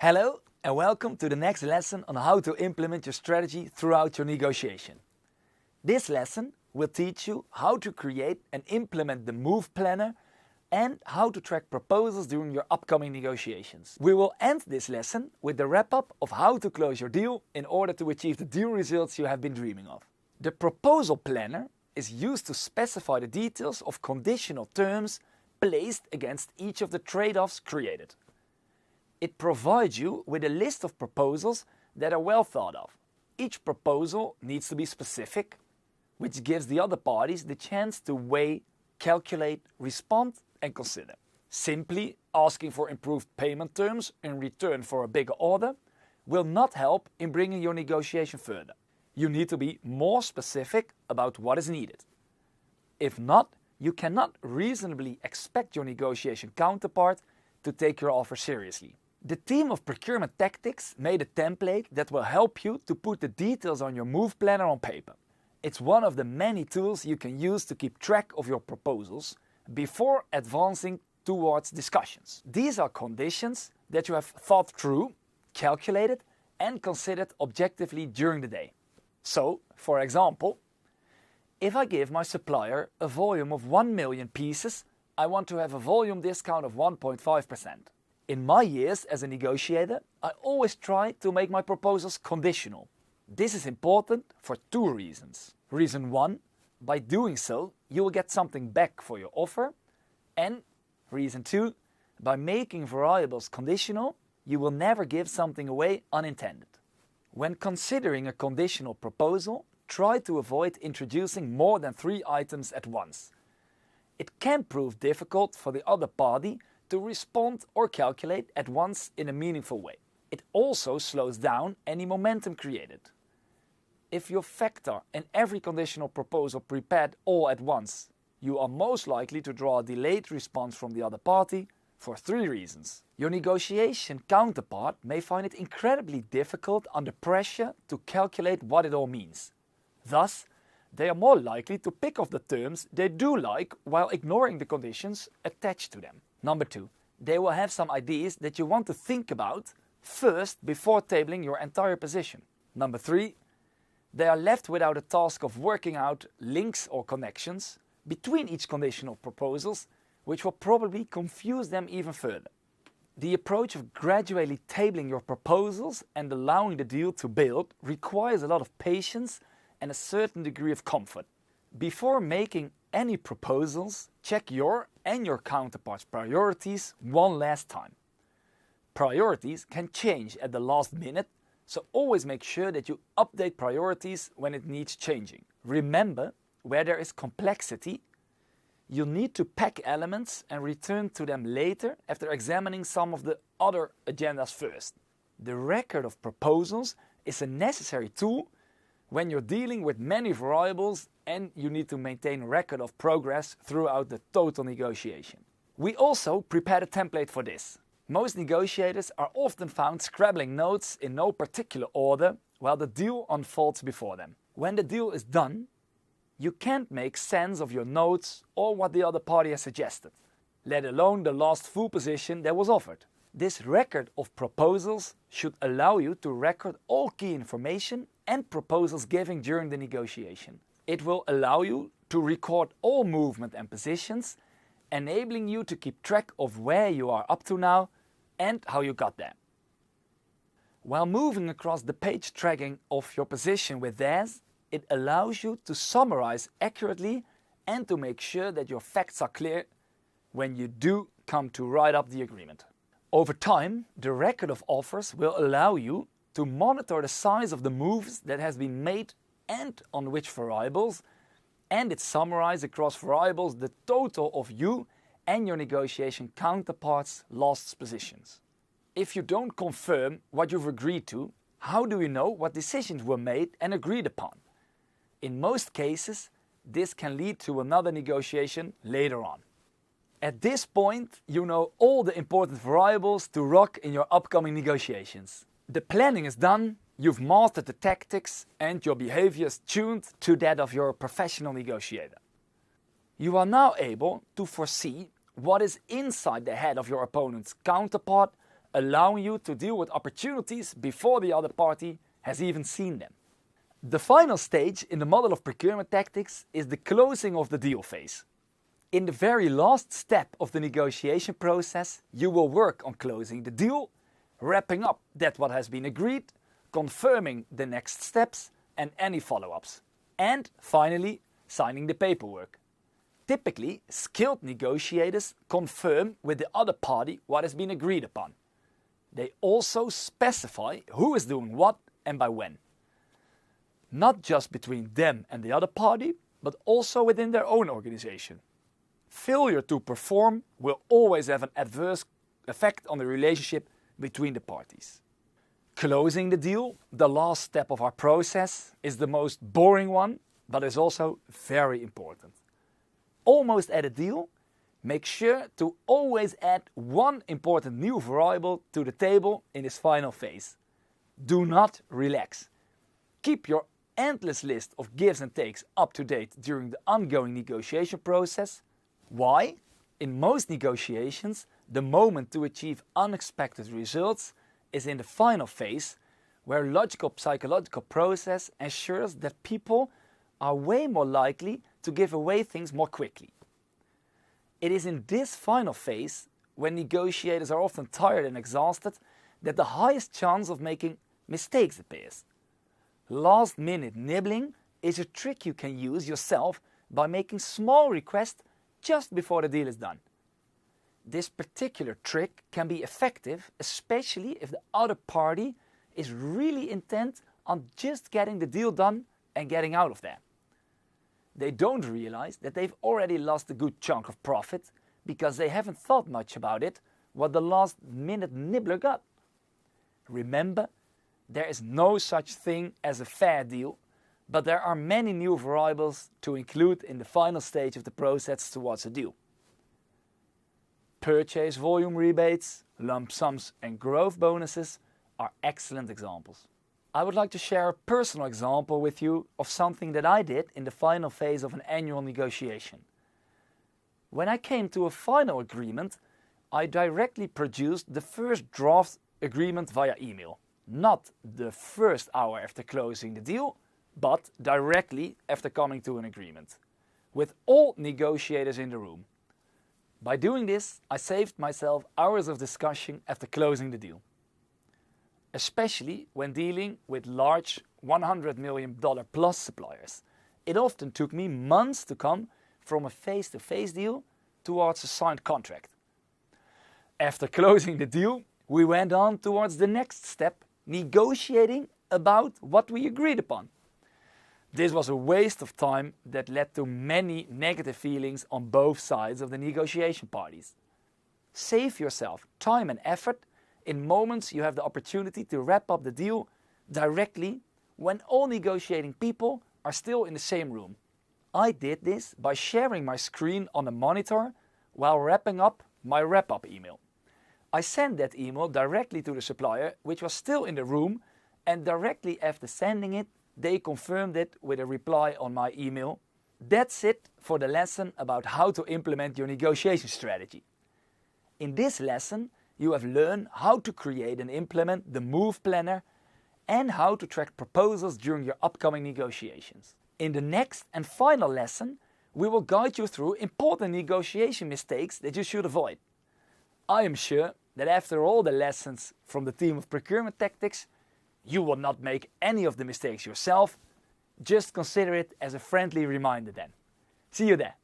Hello and welcome to the next lesson on how to implement your strategy throughout your negotiation. This lesson will teach you how to create and implement the move planner and how to track proposals during your upcoming negotiations. We will end this lesson with the wrap-up of how to close your deal in order to achieve the deal results you have been dreaming of. The proposal planner is used to specify the details of conditional terms placed against each of the trade-offs created. It provides you with a list of proposals that are well thought of. Each proposal needs to be specific, which gives the other parties the chance to weigh, calculate, respond and consider. Simply asking for improved payment terms in return for a bigger order will not help in bringing your negotiation further. You need to be more specific about what is needed. If not, you cannot reasonably expect your negotiation counterpart to take your offer seriously. The team of Procurement Tactics made a template that will help you to put the details on your move planner on paper. It's one of the many tools you can use to keep track of your proposals before advancing towards discussions. These are conditions that you have thought through, calculated and considered objectively during the day. So, for example, if I give my supplier a volume of 1 million pieces, I want to have a volume discount of 1.5%. In my years as a negotiator, I always try to make my proposals conditional. This is important for two reasons. Reason one, by doing so, you will get something back for your offer. And reason two, by making variables conditional, you will never give something away unintended. When considering a conditional proposal, try to avoid introducing more than 3 items at once. It can prove difficult for the other party to respond or calculate at once in a meaningful way. It also slows down any momentum created. If you factor in every conditional proposal prepared all at once, you are most likely to draw a delayed response from the other party for 3 reasons. Your negotiation counterpart may find it incredibly difficult under pressure to calculate what it all means. Thus, they are more likely to pick off the terms they do like while ignoring the conditions attached to them. Number 2, they will have some ideas that you want to think about first before tabling your entire position. Number 3, they are left without a task of working out links or connections between each conditional proposals, which will probably confuse them even further. The approach of gradually tabling your proposals and allowing the deal to build requires a lot of patience and a certain degree of comfort. Before making any proposals, check your and your counterpart's priorities one last time. Priorities can change at the last minute, so always make sure that you update priorities when it needs changing. Remember, where there is complexity, you'll need to pack elements and return to them later after examining some of the other agendas first. The record of proposals is a necessary tool when you're dealing with many variables and you need to maintain a record of progress throughout the total negotiation. We also prepared a template for this. Most negotiators are often found scribbling notes in no particular order while the deal unfolds before them. When the deal is done, you can't make sense of your notes or what the other party has suggested, let alone the last full position that was offered. This record of proposals should allow you to record all key information and proposals given during the negotiation. It will allow you to record all movement and positions, enabling you to keep track of where you are up to now and how you got there. While moving across the page tracking of your position with theirs, it allows you to summarize accurately and to make sure that your facts are clear when you do come to write up the agreement. Over time, the record of offers will allow you to monitor the size of the moves that has been made and on which variables, and it summarizes across variables the total of you and your negotiation counterpart's last positions. If you don't confirm what you've agreed to, how do you know what decisions were made and agreed upon? In most cases, this can lead to another negotiation later on. At this point, you know all the important variables to rock in your upcoming negotiations. The planning is done, you've mastered the tactics, and your behavior is tuned to that of your professional negotiator. You are now able to foresee what is inside the head of your opponent's counterpart allowing you to deal with opportunities before the other party has even seen them. The final stage in the model of procurement tactics is the closing of the deal phase. In the very last step of the negotiation process, you will work on closing the deal, wrapping up that what has been agreed, confirming the next steps and any follow-ups, and finally signing the paperwork. Typically, skilled negotiators confirm with the other party what has been agreed upon. They also specify who is doing what and by when. Not just between them and the other party, but also within their own organization. Failure to perform will always have an adverse effect on the relationship between the parties. Closing the deal, the last step of our process, is the most boring one, but is also very important. Almost at a deal, make sure to always add one important new variable to the table in this final phase. Do not relax. Keep your endless list of gives and takes up to date during the ongoing negotiation process. Why? In most negotiations, the moment to achieve unexpected results is in the final phase, where logical psychological process ensures that people are way more likely to give away things more quickly. It is in this final phase, when negotiators are often tired and exhausted, that the highest chance of making mistakes appears. Last-minute nibbling is a trick you can use yourself by making small requests just before the deal is done. This particular trick can be effective, especially if the other party is really intent on just getting the deal done and getting out of there. They don't realize that they've already lost a good chunk of profit because they haven't thought much about it, what the last-minute nibbler got. Remember, there is no such thing as a fair deal, but there are many new variables to include in the final stage of the process towards a deal. Purchase volume rebates, lump sums and growth bonuses are excellent examples. I would like to share a personal example with you of something that I did in the final phase of an annual negotiation. When I came to a final agreement, I directly produced the first draft agreement via email. Not the first hour after closing the deal, but directly after coming to an agreement, with all negotiators in the room. By doing this, I saved myself hours of discussion after closing the deal. Especially when dealing with large $100 million plus suppliers. It often took me months to come from a face-to-face deal towards a signed contract. After closing the deal, we went on towards the next step, negotiating about what we agreed upon. This was a waste of time that led to many negative feelings on both sides of the negotiation parties. Save yourself time and effort in moments you have the opportunity to wrap up the deal directly when all negotiating people are still in the same room. I did this by sharing my screen on a monitor while wrapping up my wrap-up email. I sent that email directly to the supplier, which was still in the room, and directly after sending it, they confirmed it with a reply on my email. That's it for the lesson about how to implement your negotiation strategy. In this lesson, you have learned how to create and implement the Move Planner and how to track proposals during your upcoming negotiations. In the next and final lesson, we will guide you through important negotiation mistakes that you should avoid. I am sure that after all the lessons from the team of Procurement Tactics, you will not make any of the mistakes yourself. Just consider it as a friendly reminder then. See you there.